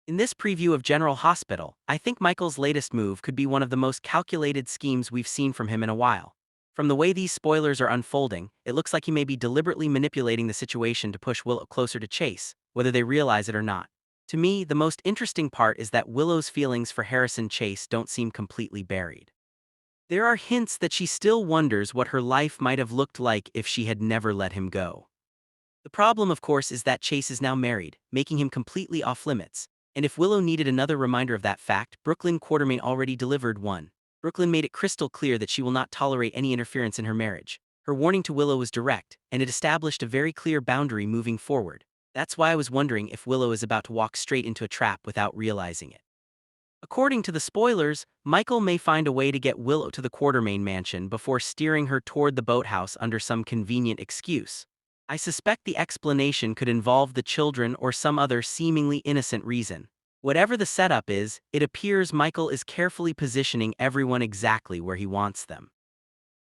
In this preview of General Hospital, I think Michael's latest move could be one of the most calculated schemes we've seen from him in a while. From the way these spoilers are unfolding, it looks like he may be deliberately manipulating the situation to push Willow closer to Chase, whether they realize it or not. To me, the most interesting part is that Willow's feelings for Harrison Chase don't seem completely buried. There are hints that she still wonders what her life might have looked like if she had never let him go. The problem, of course, is that Chase is now married, making him completely off-limits. And if Willow needed another reminder of that fact, Brooklyn Quartermain already delivered one. Brooklyn made it crystal clear that she will not tolerate any interference in her marriage. Her warning to Willow was direct, and it established a very clear boundary moving forward. That's why I was wondering if Willow is about to walk straight into a trap without realizing it. According to the spoilers, Michael may find a way to get Willow to the Quartermain mansion before steering her toward the boathouse under some convenient excuse. I suspect the explanation could involve the children or some other seemingly innocent reason. Whatever the setup is, it appears Michael is carefully positioning everyone exactly where he wants them.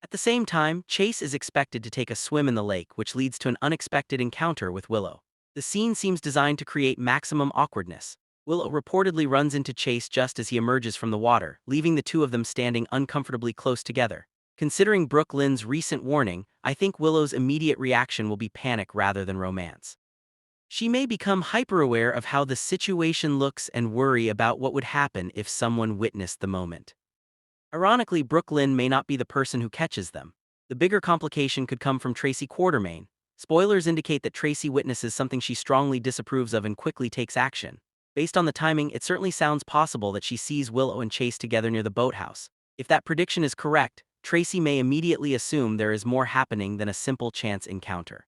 At the same time, Chase is expected to take a swim in the lake, which leads to an unexpected encounter with Willow. The scene seems designed to create maximum awkwardness. Willow reportedly runs into Chase just as he emerges from the water, leaving the two of them standing uncomfortably close together. Considering Brooke Lynn's recent warning, I think Willow's immediate reaction will be panic rather than romance. She may become hyper-aware of how the situation looks and worry about what would happen if someone witnessed the moment. Ironically, Brooke Lynn may not be the person who catches them. The bigger complication could come from Tracy Quartermain. Spoilers indicate that Tracy witnesses something she strongly disapproves of and quickly takes action. Based on the timing, it certainly sounds possible that she sees Willow and Chase together near the boathouse. If that prediction is correct, Tracy may immediately assume there is more happening than a simple chance encounter.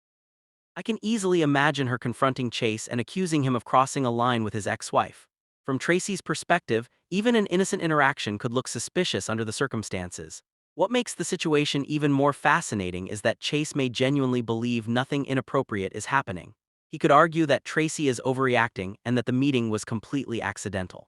I can easily imagine her confronting Chase and accusing him of crossing a line with his ex-wife. From Tracy's perspective, even an innocent interaction could look suspicious under the circumstances. What makes the situation even more fascinating is that Chase may genuinely believe nothing inappropriate is happening. He could argue that Tracy is overreacting and that the meeting was completely accidental.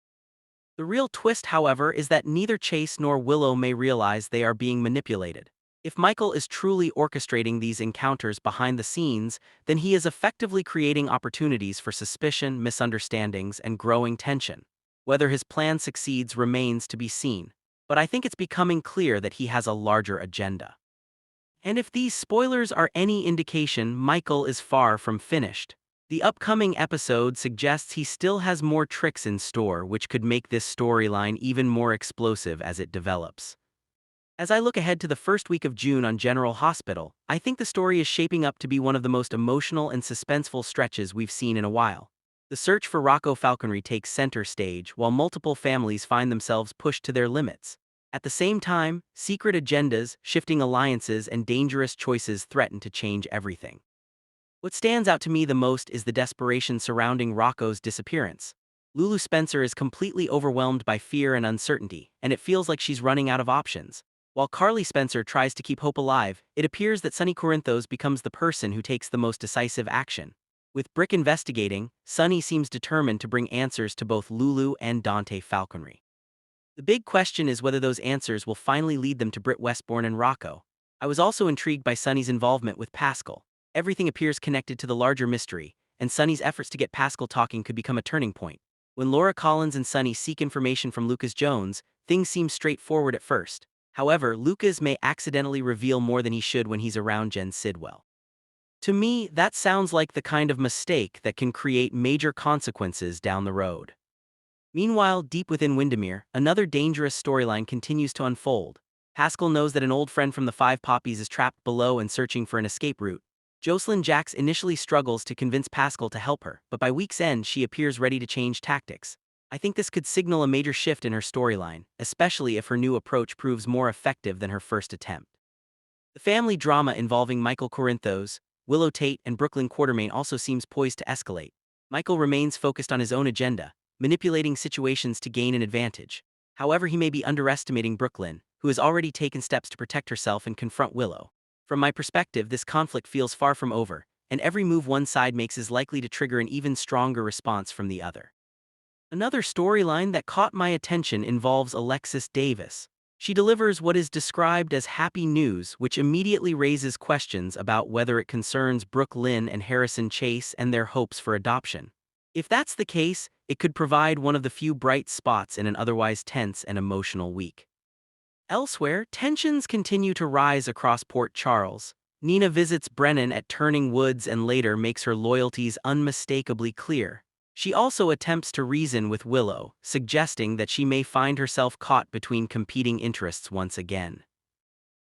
The real twist, however, is that neither Chase nor Willow may realize they are being manipulated. If Michael is truly orchestrating these encounters behind the scenes, then he is effectively creating opportunities for suspicion, misunderstandings, and growing tension. Whether his plan succeeds remains to be seen, but I think it's becoming clear that he has a larger agenda. And if these spoilers are any indication, Michael is far from finished. The upcoming episode suggests he still has more tricks in store, which could make this storyline even more explosive as it develops. As I look ahead to the first week of June on General Hospital, I think the story is shaping up to be one of the most emotional and suspenseful stretches we've seen in a while. The search for Rocco Falconry takes center stage, while multiple families find themselves pushed to their limits. At the same time, secret agendas, shifting alliances, and dangerous choices threaten to change everything. What stands out to me the most is the desperation surrounding Rocco's disappearance. Lulu Spencer is completely overwhelmed by fear and uncertainty, and it feels like she's running out of options. While Carly Spencer tries to keep hope alive, it appears that Sonny Corinthos becomes the person who takes the most decisive action. With Brick investigating, Sonny seems determined to bring answers to both Lulu and Dante Falconry. The big question is whether those answers will finally lead them to Britt Westbourne and Rocco. I was also intrigued by Sonny's involvement with Pascal. Everything appears connected to the larger mystery, and Sonny's efforts to get Pascal talking could become a turning point. When Laura Collins and Sonny seek information from Lucas Jones, things seem straightforward at first. However, Lucas may accidentally reveal more than he should when he's around Jen Sidwell. To me, that sounds like the kind of mistake that can create major consequences down the road. Meanwhile, deep within Windermere, another dangerous storyline continues to unfold. Pascal knows that an old friend from the Five Poppies is trapped below and searching for an escape route. Jocelyn Jax initially struggles to convince Pascal to help her, but by week's end she appears ready to change tactics. I think this could signal a major shift in her storyline, especially if her new approach proves more effective than her first attempt. The family drama involving Michael Corinthos, Willow Tate, and Brooklyn Quartermain also seems poised to escalate. Michael remains focused on his own agenda, manipulating situations to gain an advantage. However, he may be underestimating Brooklyn, who has already taken steps to protect herself and confront Willow. From my perspective, this conflict feels far from over, and every move one side makes is likely to trigger an even stronger response from the other. Another storyline that caught my attention involves Alexis Davis. She delivers what is described as happy news, which immediately raises questions about whether it concerns Brooke Lynn and Harrison Chase and their hopes for adoption. If that's the case, it could provide one of the few bright spots in an otherwise tense and emotional week. Elsewhere, tensions continue to rise across Port Charles. Nina visits Brennan at Turning Woods and later makes her loyalties unmistakably clear. She also attempts to reason with Willow, suggesting that she may find herself caught between competing interests once again.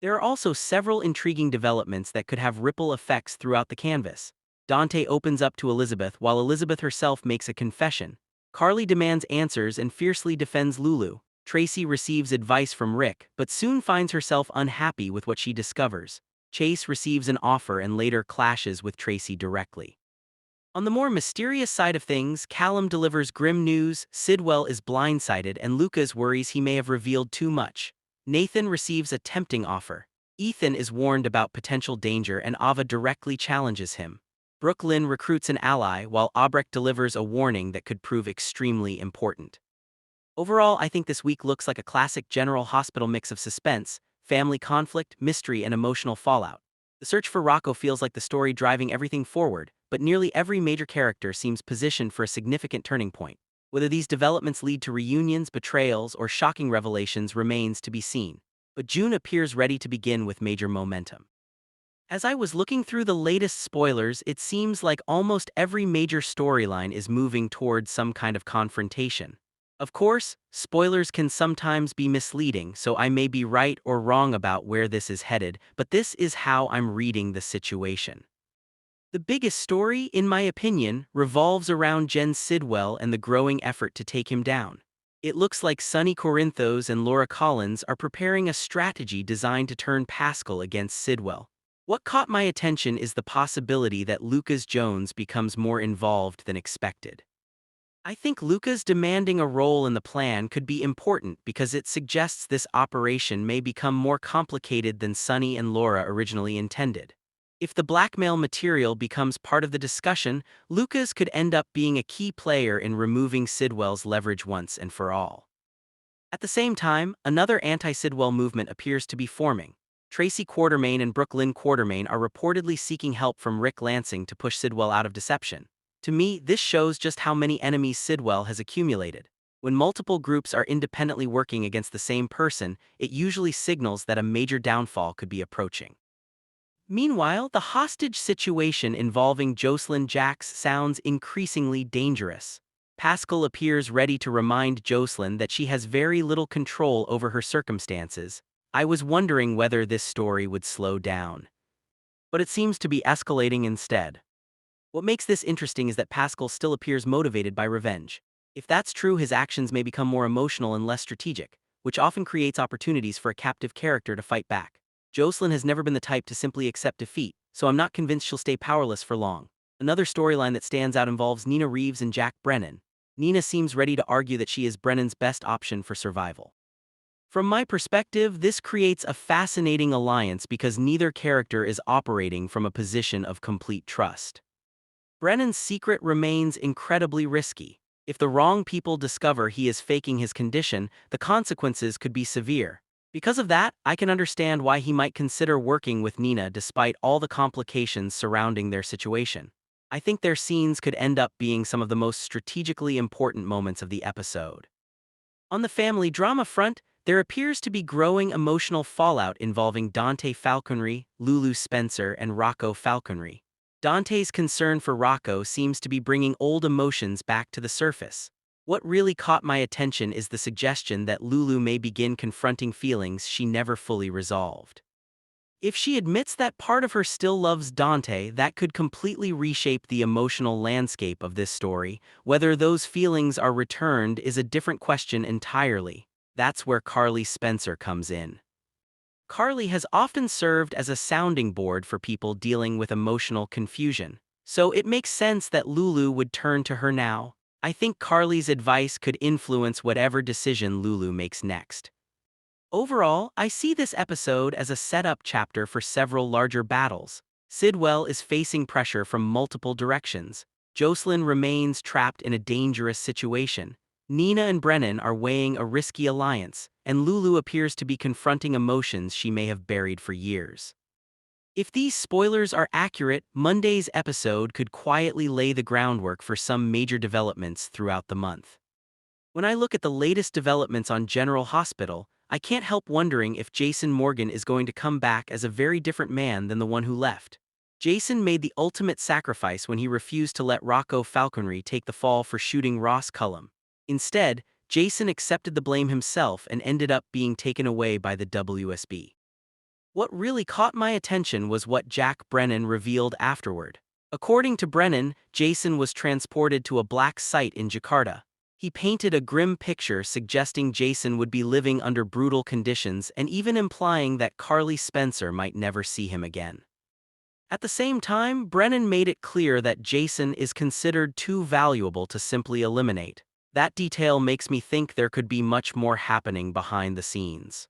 There are also several intriguing developments that could have ripple effects throughout the canvas. Dante opens up to Elizabeth while Elizabeth herself makes a confession. Carly demands answers and fiercely defends Lulu. Tracy receives advice from Rick, but soon finds herself unhappy with what she discovers. Chase receives an offer and later clashes with Tracy directly. On the more mysterious side of things, Callum delivers grim news, Sidwell is blindsided, and Lucas worries he may have revealed too much. Nathan receives a tempting offer. Ethan is warned about potential danger and Ava directly challenges him. Brooklyn recruits an ally while Albrecht delivers a warning that could prove extremely important. Overall, I think this week looks like a classic General Hospital mix of suspense, family conflict, mystery, and emotional fallout. The search for Rocco feels like the story driving everything forward, but nearly every major character seems positioned for a significant turning point. Whether these developments lead to reunions, betrayals, or shocking revelations remains to be seen. But June appears ready to begin with major momentum. As I was looking through the latest spoilers, it seems like almost every major storyline is moving towards some kind of confrontation. Of course, spoilers can sometimes be misleading, so I may be right or wrong about where this is headed, but this is how I'm reading the situation. The biggest story, in my opinion, revolves around Jen Sidwell and the growing effort to take him down. It looks like Sonny Corinthos and Laura Collins are preparing a strategy designed to turn Pascal against Sidwell. What caught my attention is the possibility that Lucas Jones becomes more involved than expected. I think Lucas demanding a role in the plan could be important because it suggests this operation may become more complicated than Sonny and Laura originally intended. If the blackmail material becomes part of the discussion, Lucas could end up being a key player in removing Sidwell's leverage once and for all. At the same time, another anti-Sidwell movement appears to be forming. Tracy Quartermain and Brooklyn Quartermain are reportedly seeking help from Rick Lansing to push Sidwell out of deception. To me, this shows just how many enemies Sidwell has accumulated. When multiple groups are independently working against the same person, it usually signals that a major downfall could be approaching. Meanwhile, the hostage situation involving Jocelyn Jax sounds increasingly dangerous. Pascal appears ready to remind Jocelyn that she has very little control over her circumstances. I was wondering whether this story would slow down. But it seems to be escalating instead. What makes this interesting is that Pascal still appears motivated by revenge. If that's true, his actions may become more emotional and less strategic, which often creates opportunities for a captive character to fight back. Jocelyn has never been the type to simply accept defeat, so I'm not convinced she'll stay powerless for long. Another storyline that stands out involves Nina Reeves and Jack Brennan. Nina seems ready to argue that she is Brennan's best option for survival. From my perspective, this creates a fascinating alliance because neither character is operating from a position of complete trust. Brennan's secret remains incredibly risky. If the wrong people discover he is faking his condition, the consequences could be severe. Because of that, I can understand why he might consider working with Nina despite all the complications surrounding their situation. I think their scenes could end up being some of the most strategically important moments of the episode. On the family drama front, there appears to be growing emotional fallout involving Dante Falconry, Lulu Spencer, and Rocco Falconry. Dante's concern for Rocco seems to be bringing old emotions back to the surface. What really caught my attention is the suggestion that Lulu may begin confronting feelings she never fully resolved. If she admits that part of her still loves Dante, that could completely reshape the emotional landscape of this story. Whether those feelings are returned is a different question entirely. That's where Carly Spencer comes in. Carly has often served as a sounding board for people dealing with emotional confusion, so it makes sense that Lulu would turn to her now. I think Carly's advice could influence whatever decision Lulu makes next. Overall, I see this episode as a setup chapter for several larger battles. Sidwell is facing pressure from multiple directions. Jocelyn remains trapped in a dangerous situation. Nina and Brennan are weighing a risky alliance, and Lulu appears to be confronting emotions she may have buried for years. If these spoilers are accurate, Monday's episode could quietly lay the groundwork for some major developments throughout the month. When I look at the latest developments on General Hospital, I can't help wondering if Jason Morgan is going to come back as a very different man than the one who left. Jason made the ultimate sacrifice when he refused to let Rocco Falconry take the fall for shooting Ross Cullum. Instead, Jason accepted the blame himself and ended up being taken away by the WSB. What really caught my attention was what Jack Brennan revealed afterward. According to Brennan, Jason was transported to a black site in Jakarta. He painted a grim picture suggesting Jason would be living under brutal conditions and even implying that Carly Spencer might never see him again. At the same time, Brennan made it clear that Jason is considered too valuable to simply eliminate. That detail makes me think there could be much more happening behind the scenes.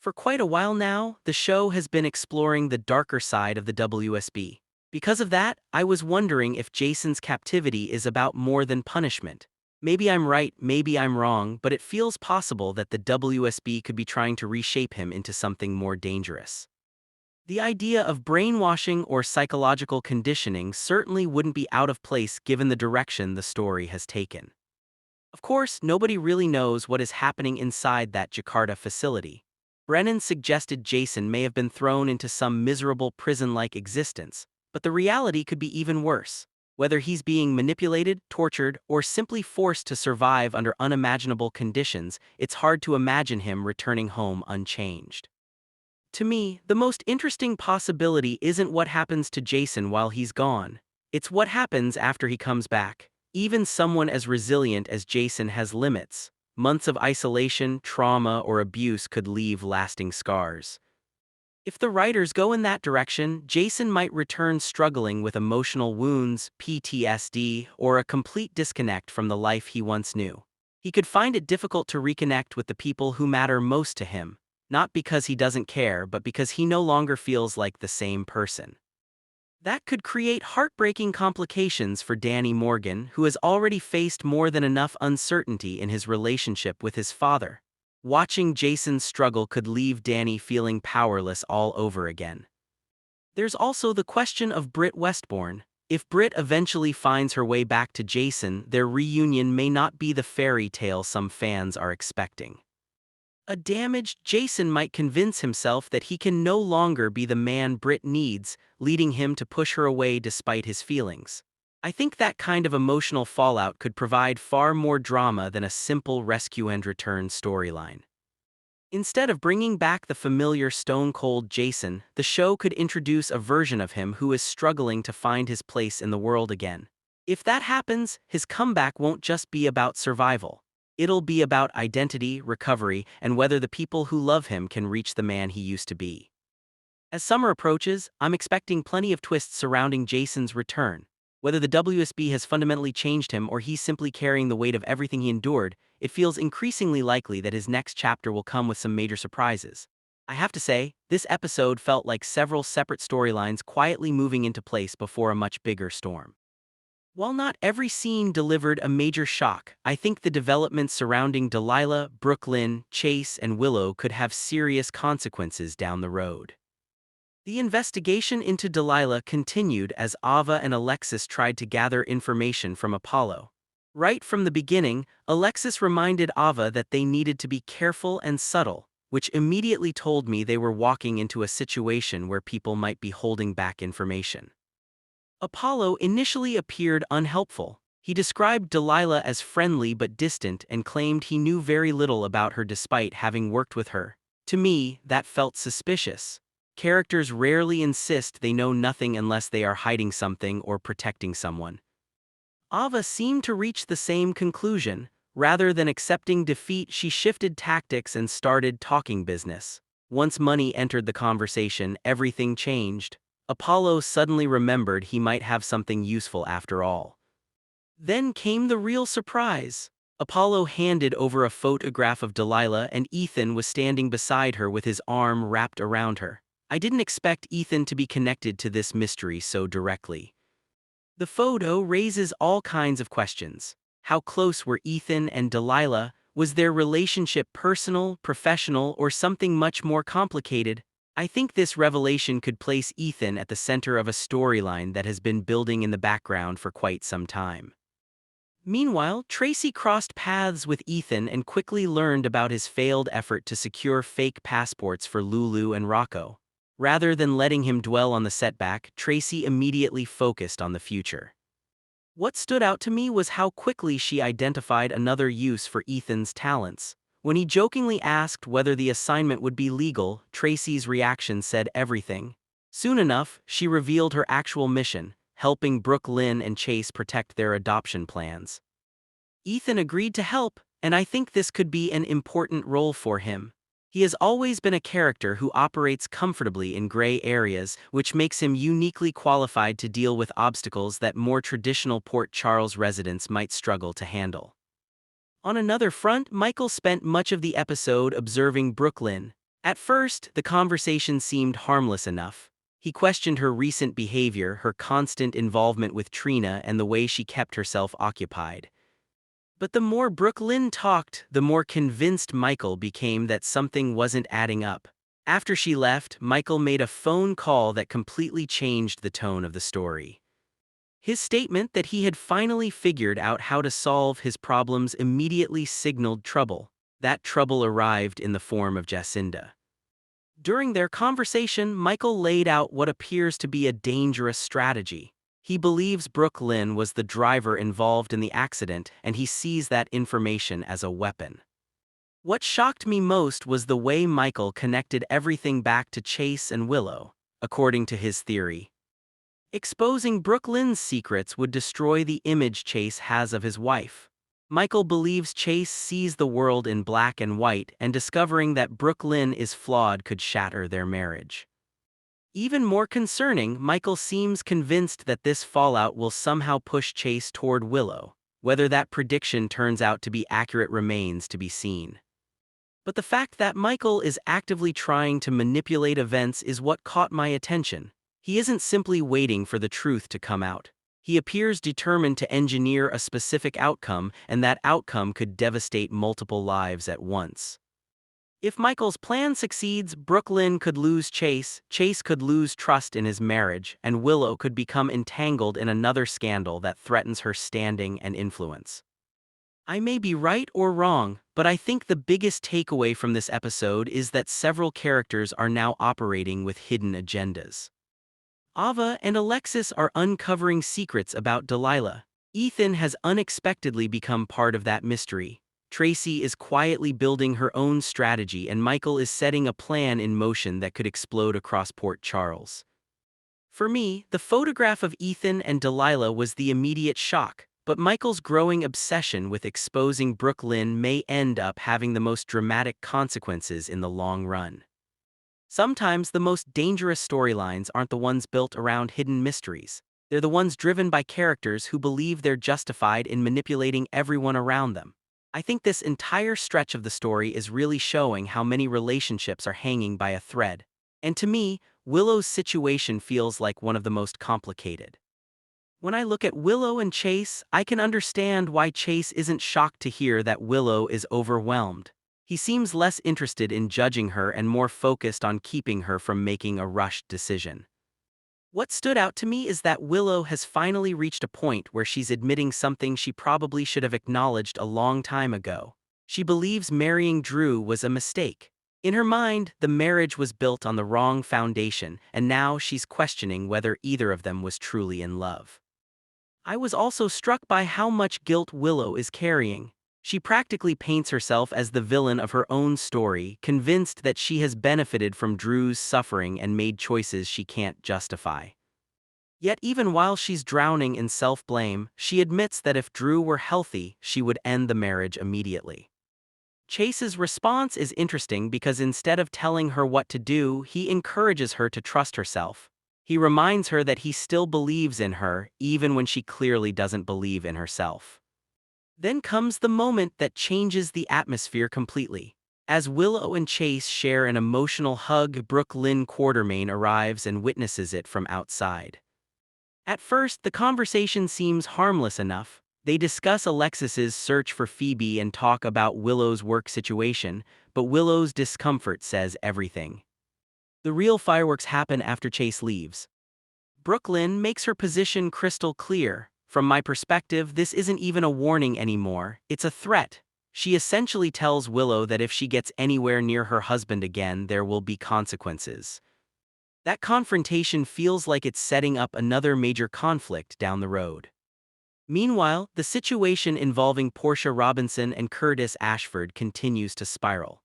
For quite a while now, the show has been exploring the darker side of the WSB. Because of that, I was wondering if Jason's captivity is about more than punishment. Maybe I'm right, maybe I'm wrong, but it feels possible that the WSB could be trying to reshape him into something more dangerous. The idea of brainwashing or psychological conditioning certainly wouldn't be out of place given the direction the story has taken. Of course, nobody really knows what is happening inside that Jakarta facility. Brennan suggested Jason may have been thrown into some miserable prison-like existence, but the reality could be even worse. Whether he's being manipulated, tortured, or simply forced to survive under unimaginable conditions, it's hard to imagine him returning home unchanged. To me, the most interesting possibility isn't what happens to Jason while he's gone. It's what happens after he comes back. Even someone as resilient as Jason has limits. Months of isolation, trauma, or abuse could leave lasting scars. If the writers go in that direction, Jason might return struggling with emotional wounds, PTSD, or a complete disconnect from the life he once knew. He could find it difficult to reconnect with the people who matter most to him, not because he doesn't care, but because he no longer feels like the same person. That could create heartbreaking complications for Danny Morgan, who has already faced more than enough uncertainty in his relationship with his father. Watching Jason's struggle could leave Danny feeling powerless all over again. There's also the question of Britt Westbourne. If Britt eventually finds her way back to Jason, their reunion may not be the fairy tale some fans are expecting. A damaged Jason might convince himself that he can no longer be the man Britt needs, leading him to push her away despite his feelings. I think that kind of emotional fallout could provide far more drama than a simple rescue and return storyline. Instead of bringing back the familiar stone-cold Jason, the show could introduce a version of him who is struggling to find his place in the world again. If that happens, his comeback won't just be about survival. It'll be about identity, recovery, and whether the people who love him can reach the man he used to be. As summer approaches, I'm expecting plenty of twists surrounding Jason's return. Whether the WSB has fundamentally changed him or he's simply carrying the weight of everything he endured, it feels increasingly likely that his next chapter will come with some major surprises. I have to say, this episode felt like several separate storylines quietly moving into place before a much bigger storm. While not every scene delivered a major shock, I think the developments surrounding Delilah, Brooklyn, Chase, and Willow could have serious consequences down the road. The investigation into Delilah continued as Ava and Alexis tried to gather information from Apollo. Right from the beginning, Alexis reminded Ava that they needed to be careful and subtle, which immediately told me they were walking into a situation where people might be holding back information. Apollo initially appeared unhelpful. He described Delilah as friendly but distant and claimed he knew very little about her despite having worked with her. To me, that felt suspicious. Characters rarely insist they know nothing unless they are hiding something or protecting someone. Ava seemed to reach the same conclusion. Rather than accepting defeat, she shifted tactics and started talking business. Once money entered the conversation, everything changed. Apollo suddenly remembered he might have something useful after all. Then came the real surprise. Apollo handed over a photograph of Delilah and Ethan was standing beside her with his arm wrapped around her. I didn't expect Ethan to be connected to this mystery so directly. The photo raises all kinds of questions. How close were Ethan and Delilah? Was their relationship personal, professional, or something much more complicated? I think this revelation could place Ethan at the center of a storyline that has been building in the background for quite some time. Meanwhile, Tracy crossed paths with Ethan and quickly learned about his failed effort to secure fake passports for Lulu and Rocco. Rather than letting him dwell on the setback, Tracy immediately focused on the future. What stood out to me was how quickly she identified another use for Ethan's talents. When he jokingly asked whether the assignment would be legal, Tracy's reaction said everything. Soon enough, she revealed her actual mission, helping Brooke Lynn and Chase protect their adoption plans. Ethan agreed to help, and I think this could be an important role for him. He has always been a character who operates comfortably in gray areas, which makes him uniquely qualified to deal with obstacles that more traditional Port Charles residents might struggle to handle. On another front, Michael spent much of the episode observing Brooke Lynn. At first, the conversation seemed harmless enough. He questioned her recent behavior, her constant involvement with Trina, and the way she kept herself occupied. But the more Brooke Lynn talked, the more convinced Michael became that something wasn't adding up. After she left, Michael made a phone call that completely changed the tone of the story. His statement that he had finally figured out how to solve his problems immediately signaled trouble. That trouble arrived in the form of Jacinda. During their conversation, Michael laid out what appears to be a dangerous strategy. He believes Brooke Lynn was the driver involved in the accident, and he sees that information as a weapon. What shocked me most was the way Michael connected everything back to Chase and Willow. According to his theory, exposing Brooke Lynn's secrets would destroy the image Chase has of his wife. Michael believes Chase sees the world in black and white, and discovering that Brooke Lynn is flawed could shatter their marriage. Even more concerning, Michael seems convinced that this fallout will somehow push Chase toward Willow. Whether that prediction turns out to be accurate remains to be seen. But the fact that Michael is actively trying to manipulate events is what caught my attention. He isn't simply waiting for the truth to come out. He appears determined to engineer a specific outcome, and that outcome could devastate multiple lives at once. If Michael's plan succeeds, Brooke Lynn could lose Chase, Chase could lose trust in his marriage, and Willow could become entangled in another scandal that threatens her standing and influence. I may be right or wrong, but I think the biggest takeaway from this episode is that several characters are now operating with hidden agendas. Ava and Alexis are uncovering secrets about Delilah. Ethan has unexpectedly become part of that mystery. Tracy is quietly building her own strategy, and Michael is setting a plan in motion that could explode across Port Charles. For me, the photograph of Ethan and Delilah was the immediate shock, but Michael's growing obsession with exposing Brooke Lynn may end up having the most dramatic consequences in the long run. Sometimes the most dangerous storylines aren't the ones built around hidden mysteries. They're the ones driven by characters who believe they're justified in manipulating everyone around them. I think this entire stretch of the story is really showing how many relationships are hanging by a thread. And to me, Willow's situation feels like one of the most complicated. When I look at Willow and Chase, I can understand why Chase isn't shocked to hear that Willow is overwhelmed. He seems less interested in judging her and more focused on keeping her from making a rushed decision. What stood out to me is that Willow has finally reached a point where she's admitting something she probably should have acknowledged a long time ago. She believes marrying Drew was a mistake. In her mind, the marriage was built on the wrong foundation, and now she's questioning whether either of them was truly in love. I was also struck by how much guilt Willow is carrying. She practically paints herself as the villain of her own story, convinced that she has benefited from Drew's suffering and made choices she can't justify. Yet even while she's drowning in self-blame, she admits that if Drew were healthy, she would end the marriage immediately. Chase's response is interesting because instead of telling her what to do, he encourages her to trust herself. He reminds her that he still believes in her, even when she clearly doesn't believe in herself. Then comes the moment that changes the atmosphere completely. As Willow and Chase share an emotional hug, Brooke Lynn Quartermain arrives and witnesses it from outside. At first, the conversation seems harmless enough. They discuss Alexis's search for Phoebe and talk about Willow's work situation, but Willow's discomfort says everything. The real fireworks happen after Chase leaves. Brooklyn makes her position crystal clear. From my perspective, this isn't even a warning anymore, it's a threat. She essentially tells Willow that if she gets anywhere near her husband again, there will be consequences. That confrontation feels like it's setting up another major conflict down the road. Meanwhile, the situation involving Portia Robinson and Curtis Ashford continues to spiral.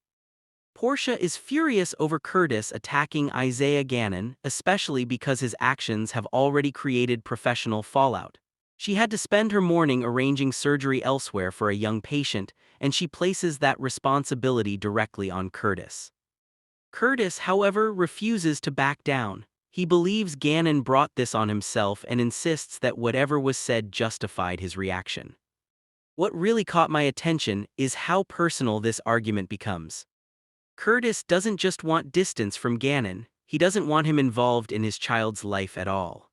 Portia is furious over Curtis attacking Isaiah Gannon, especially because his actions have already created professional fallout. She had to spend her morning arranging surgery elsewhere for a young patient, and she places that responsibility directly on Curtis. Curtis, however, refuses to back down. He believes Gannon brought this on himself and insists that whatever was said justified his reaction. What really caught my attention is how personal this argument becomes. Curtis doesn't just want distance from Gannon, he doesn't want him involved in his child's life at all.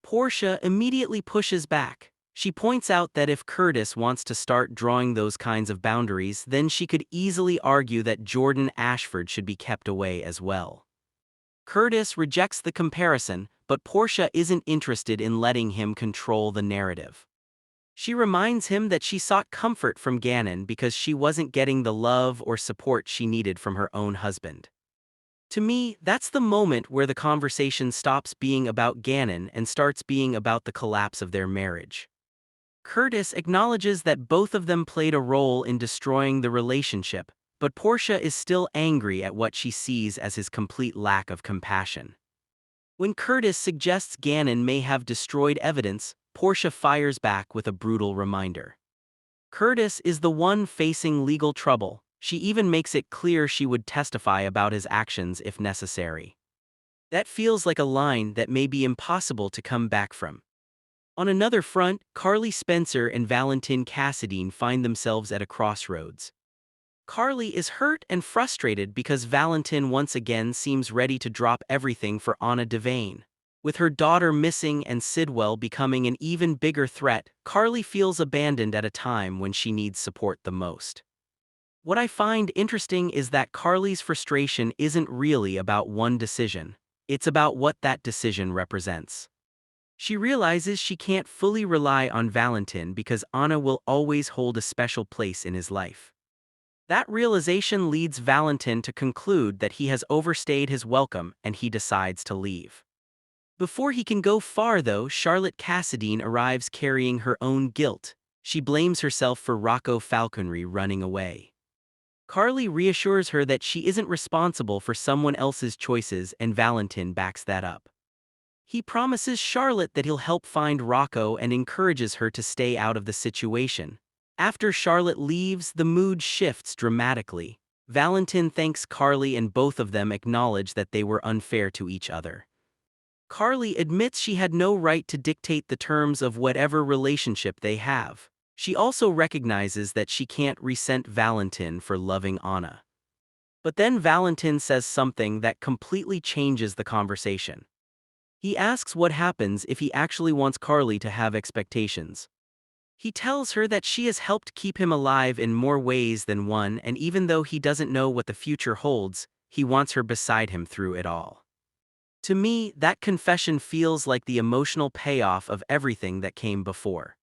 Portia immediately pushes back. She points out that if Curtis wants to start drawing those kinds of boundaries, then she could easily argue that Jordan Ashford should be kept away as well. Curtis rejects the comparison, but Portia isn't interested in letting him control the narrative. She reminds him that she sought comfort from Gannon because she wasn't getting the love or support she needed from her own husband. To me, that's the moment where the conversation stops being about Gannon and starts being about the collapse of their marriage. Curtis acknowledges that both of them played a role in destroying the relationship, but Portia is still angry at what she sees as his complete lack of compassion. When Curtis suggests Gannon may have destroyed evidence, Portia fires back with a brutal reminder. Curtis is the one facing legal trouble. She even makes it clear she would testify about his actions if necessary. That feels like a line that may be impossible to come back from. On another front, Carly Spencer and Valentin Cassadine find themselves at a crossroads. Carly is hurt and frustrated because Valentin once again seems ready to drop everything for Anna Devane. With her daughter missing and Sidwell becoming an even bigger threat, Carly feels abandoned at a time when she needs support the most. What I find interesting is that Carly's frustration isn't really about one decision, it's about what that decision represents. She realizes she can't fully rely on Valentin because Anna will always hold a special place in his life. That realization leads Valentin to conclude that he has overstayed his welcome and he decides to leave. Before he can go far though, Charlotte Cassadine arrives carrying her own guilt. She blames herself for Rocco Falconry running away. Carly reassures her that she isn't responsible for someone else's choices and Valentin backs that up. He promises Charlotte that he'll help find Rocco and encourages her to stay out of the situation. After Charlotte leaves, the mood shifts dramatically. Valentin thanks Carly and both of them acknowledge that they were unfair to each other. Carly admits she had no right to dictate the terms of whatever relationship they have. She also recognizes that she can't resent Valentin for loving Anna. But then Valentin says something that completely changes the conversation. He asks what happens if he actually wants Carly to have expectations. He tells her that she has helped keep him alive in more ways than one, and even though he doesn't know what the future holds, he wants her beside him through it all. To me, that confession feels like the emotional payoff of everything that came before.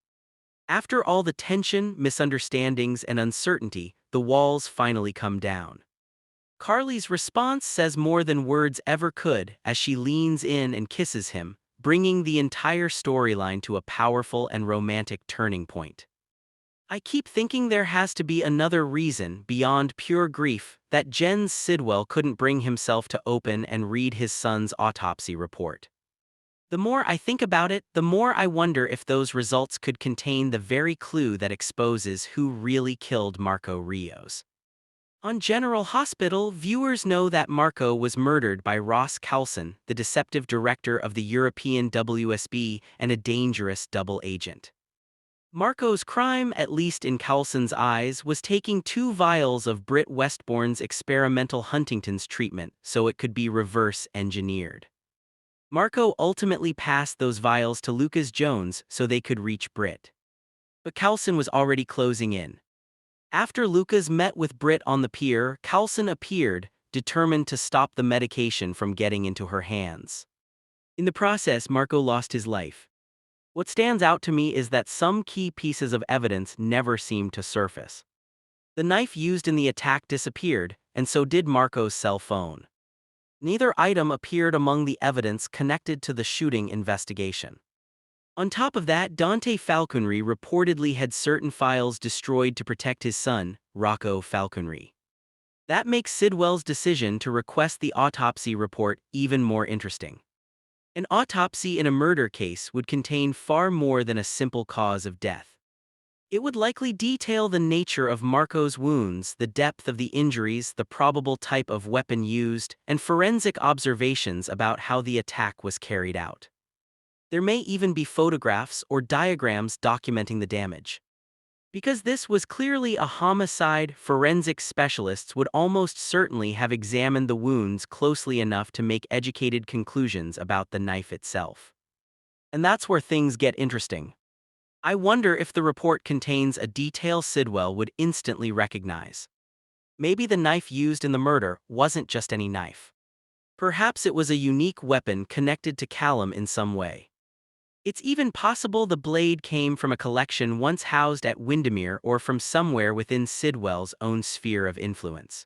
After all the tension, misunderstandings, and uncertainty, the walls finally come down. Carly's response says more than words ever could as she leans in and kisses him, bringing the entire storyline to a powerful and romantic turning point. I keep thinking there has to be another reason beyond pure grief that Jens Sidwell couldn't bring himself to open and read his son's autopsy report. The more I think about it, the more I wonder if those results could contain the very clue that exposes who really killed Marco Rios. On General Hospital, viewers know that Marco was murdered by Ross Coulson, the deceptive director of the European WSB and a dangerous double agent. Marco's crime, at least in Coulson's eyes, was taking 2 vials of Britt Westbourne's experimental Huntington's treatment so it could be reverse-engineered. Marco ultimately passed those vials to Lucas Jones so they could reach Britt. But Coulson was already closing in. After Lucas met with Britt on the pier, Coulson appeared, determined to stop the medication from getting into her hands. In the process, Marco lost his life. What stands out to me is that some key pieces of evidence never seemed to surface. The knife used in the attack disappeared, and so did Marco's cell phone. Neither item appeared among the evidence connected to the shooting investigation. On top of that, Dante Falconry reportedly had certain files destroyed to protect his son, Rocco Falconry. That makes Sidwell's decision to request the autopsy report even more interesting. An autopsy in a murder case would contain far more than a simple cause of death. It would likely detail the nature of Marco's wounds, the depth of the injuries, the probable type of weapon used, and forensic observations about how the attack was carried out. There may even be photographs or diagrams documenting the damage. Because this was clearly a homicide, forensic specialists would almost certainly have examined the wounds closely enough to make educated conclusions about the knife itself. And that's where things get interesting. I wonder if the report contains a detail Sidwell would instantly recognize. Maybe the knife used in the murder wasn't just any knife. Perhaps it was a unique weapon connected to Callum in some way. It's even possible the blade came from a collection once housed at Windermere or from somewhere within Sidwell's own sphere of influence.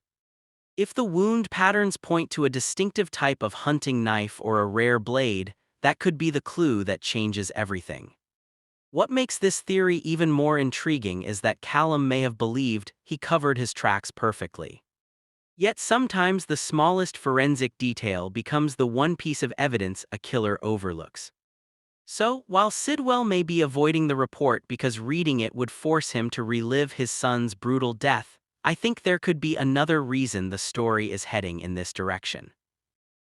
If the wound patterns point to a distinctive type of hunting knife or a rare blade, that could be the clue that changes everything. What makes this theory even more intriguing is that Callum may have believed he covered his tracks perfectly. Yet sometimes the smallest forensic detail becomes the one piece of evidence a killer overlooks. So, while Sidwell may be avoiding the report because reading it would force him to relive his son's brutal death, I think there could be another reason the story is heading in this direction.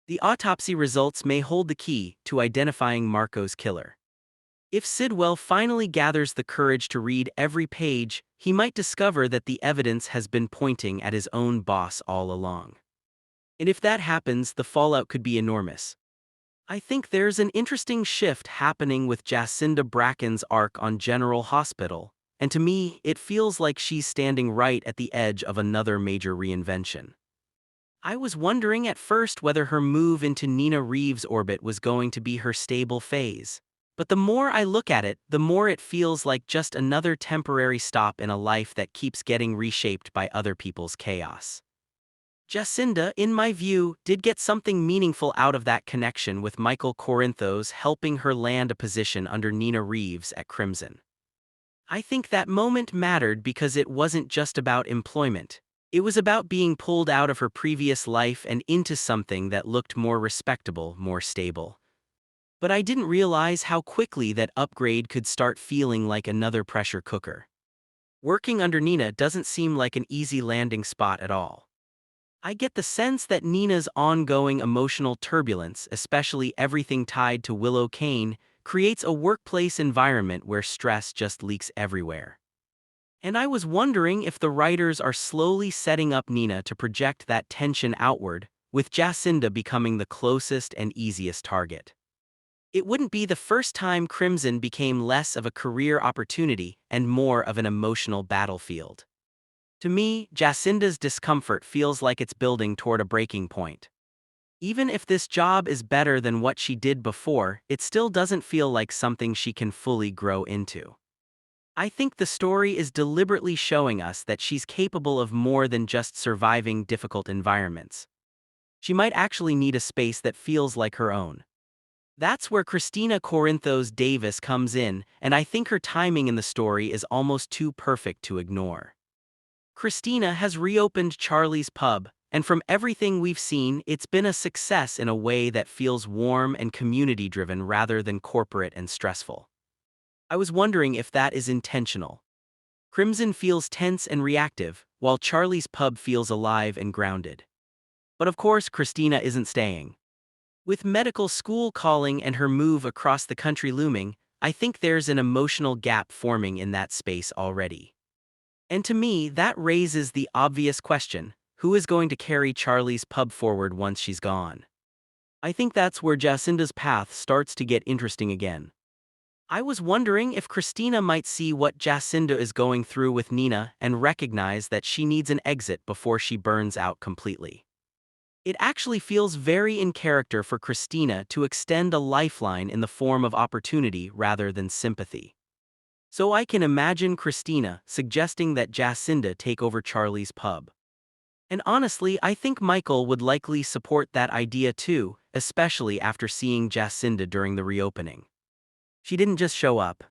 The autopsy results may hold the key to identifying Marco's killer. If Sidwell finally gathers the courage to read every page, he might discover that the evidence has been pointing at his own boss all along. And if that happens, the fallout could be enormous. I think there's an interesting shift happening with Jacinda Bracken's arc on General Hospital, and to me, it feels like she's standing right at the edge of another major reinvention. I was wondering at first whether her move into Nina Reeves' orbit was going to be her stable phase. But the more I look at it, the more it feels like just another temporary stop in a life that keeps getting reshaped by other people's chaos. Jacinda, in my view, did get something meaningful out of that connection with Michael Corinthos helping her land a position under Nina Reeves at Crimson. I think that moment mattered because it wasn't just about employment. It was about being pulled out of her previous life and into something that looked more respectable, more stable. But I didn't realize how quickly that upgrade could start feeling like another pressure cooker. Working under Nina doesn't seem like an easy landing spot at all. I get the sense that Nina's ongoing emotional turbulence, especially everything tied to Willow Kane, creates a workplace environment where stress just leaks everywhere. And I was wondering if the writers are slowly setting up Nina to project that tension outward, with Jacinda becoming the closest and easiest target. It wouldn't be the first time Crimson became less of a career opportunity and more of an emotional battlefield. To me, Jacinda's discomfort feels like it's building toward a breaking point. Even if this job is better than what she did before, it still doesn't feel like something she can fully grow into. I think the story is deliberately showing us that she's capable of more than just surviving difficult environments. She might actually need a space that feels like her own. That's where Christina Corinthos Davis comes in, and I think her timing in the story is almost too perfect to ignore. Christina has reopened Charlie's Pub, and from everything we've seen, it's been a success in a way that feels warm and community-driven rather than corporate and stressful. I was wondering if that is intentional. Crimson feels tense and reactive, while Charlie's Pub feels alive and grounded. But of course, Christina isn't staying. With medical school calling and her move across the country looming, I think there's an emotional gap forming in that space already. And to me, that raises the obvious question, who is going to carry Charlie's Pub forward once she's gone? I think that's where Jacinda's path starts to get interesting again. I was wondering if Christina might see what Jacinda is going through with Nina and recognize that she needs an exit before she burns out completely. It actually feels very in character for Christina to extend a lifeline in the form of opportunity rather than sympathy. So I can imagine Christina suggesting that Jacinda take over Charlie's pub. And honestly, I think Michael would likely support that idea too, especially after seeing Jacinda during the reopening. She didn't just show up.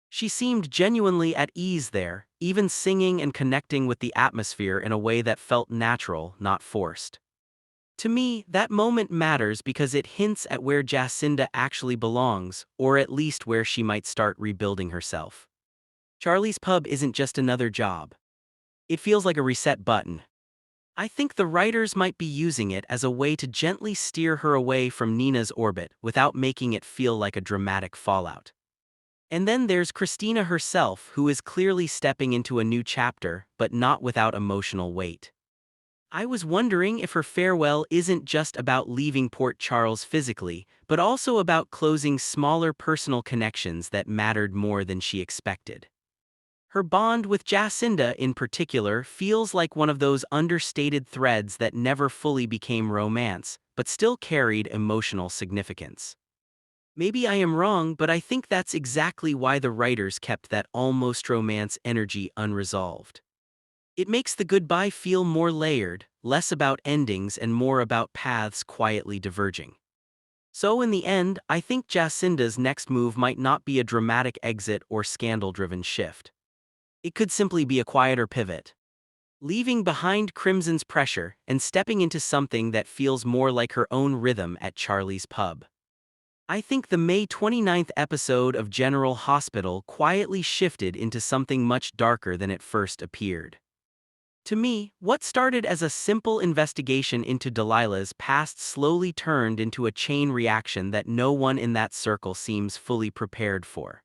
She seemed genuinely at ease there, even singing and connecting with the atmosphere in a way that felt natural, not forced. To me, that moment matters because it hints at where Jacinda actually belongs, or at least where she might start rebuilding herself. Charlie's Pub isn't just another job. It feels like a reset button. I think the writers might be using it as a way to gently steer her away from Nina's orbit without making it feel like a dramatic fallout. And then there's Christina herself, who is clearly stepping into a new chapter, but not without emotional weight. I was wondering if her farewell isn't just about leaving Port Charles physically, but also about closing smaller personal connections that mattered more than she expected. Her bond with Jacinda in particular feels like one of those understated threads that never fully became romance, but still carried emotional significance. Maybe I am wrong, but I think that's exactly why the writers kept that almost romance energy unresolved. It makes the goodbye feel more layered, less about endings and more about paths quietly diverging. So in the end, I think Jacinda's next move might not be a dramatic exit or scandal-driven shift. It could simply be a quieter pivot, leaving behind Crimson's pressure and stepping into something that feels more like her own rhythm at Charlie's Pub. I think the May 29th episode of General Hospital quietly shifted into something much darker than it first appeared. To me, what started as a simple investigation into Delilah's past slowly turned into a chain reaction that no one in that circle seems fully prepared for.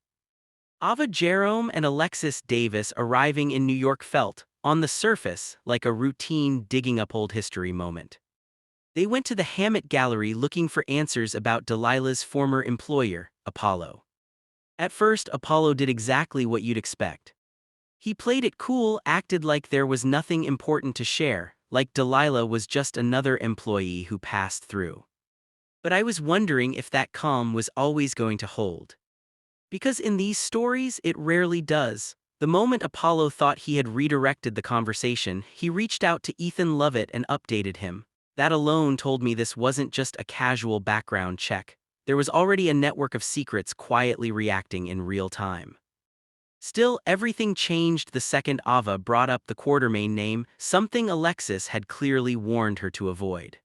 Ava Jerome and Alexis Davis arriving in New York felt, on the surface, like a routine digging up old history moment. They went to the Hammett Gallery looking for answers about Delilah's former employer, Apollo. At first, Apollo did exactly what you'd expect. He played it cool, acted like there was nothing important to share, like Delilah was just another employee who passed through. But I was wondering if that calm was always going to hold. Because in these stories, it rarely does. The moment Apollo thought he had redirected the conversation, he reached out to Ethan Lovett and updated him. That alone told me this wasn't just a casual background check. There was already a network of secrets quietly reacting in real time. Still, everything changed the second Ava brought up the Quartermain name, something Alexis had clearly warned her to avoid.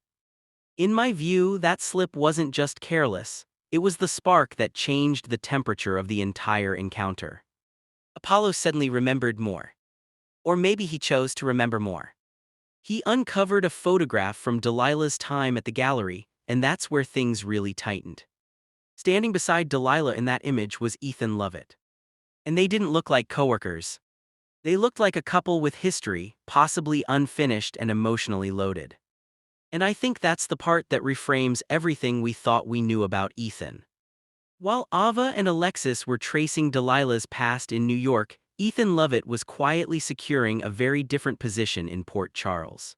In my view, that slip wasn't just careless, it was the spark that changed the temperature of the entire encounter. Apollo suddenly remembered more. Or maybe he chose to remember more. He uncovered a photograph from Delilah's time at the gallery, and that's where things really tightened. Standing beside Delilah in that image was Ethan Lovett. And they didn't look like coworkers. They looked like a couple with history, possibly unfinished and emotionally loaded. And I think that's the part that reframes everything we thought we knew about Ethan. While Ava and Alexis were tracing Delilah's past in New York, Ethan Lovett was quietly securing a very different position in Port Charles.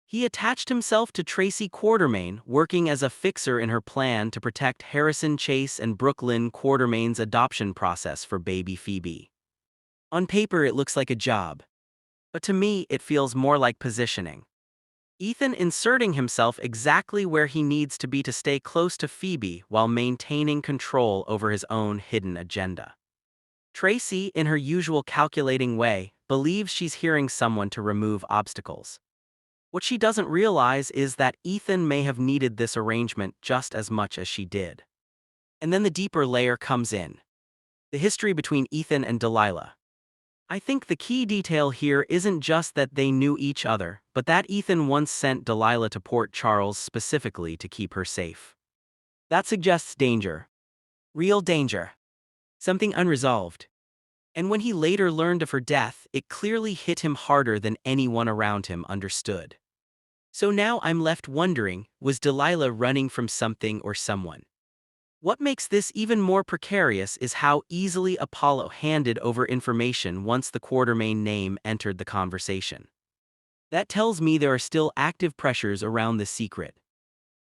He attached himself to Tracy Quartermain, working as a fixer in her plan to protect Harrison Chase and Brooklyn Quartermain's adoption process for baby Phoebe. On paper, it looks like a job. But to me, it feels more like positioning. Ethan inserting himself exactly where he needs to be to stay close to Phoebe while maintaining control over his own hidden agenda. Tracy, in her usual calculating way, believes she's hearing someone to remove obstacles. What she doesn't realize is that Ethan may have needed this arrangement just as much as she did. And then the deeper layer comes in. The history between Ethan and Delilah. I think the key detail here isn't just that they knew each other, but that Ethan once sent Delilah to Port Charles specifically to keep her safe. That suggests danger. Real danger. Something unresolved. And when he later learned of her death, it clearly hit him harder than anyone around him understood. So now I'm left wondering, was Delilah running from something or someone? What makes this even more precarious is how easily Apollo handed over information once the Quartermain name entered the conversation. That tells me there are still active pressures around the secret.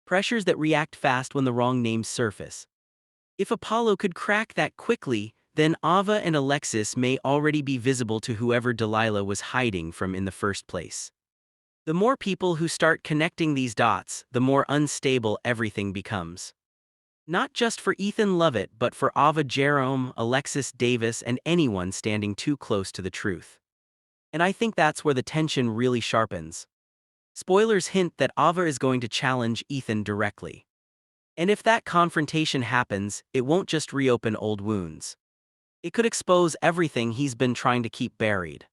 Pressures that react fast when the wrong names surface. If Apollo could crack that quickly, then Ava and Alexis may already be visible to whoever Delilah was hiding from in the first place. The more people who start connecting these dots, the more unstable everything becomes. Not just for Ethan Lovett, but for Ava Jerome, Alexis Davis, and anyone standing too close to the truth. And I think that's where the tension really sharpens. Spoilers hint that Ava is going to challenge Ethan directly. And if that confrontation happens, it won't just reopen old wounds. It could expose everything he's been trying to keep buried.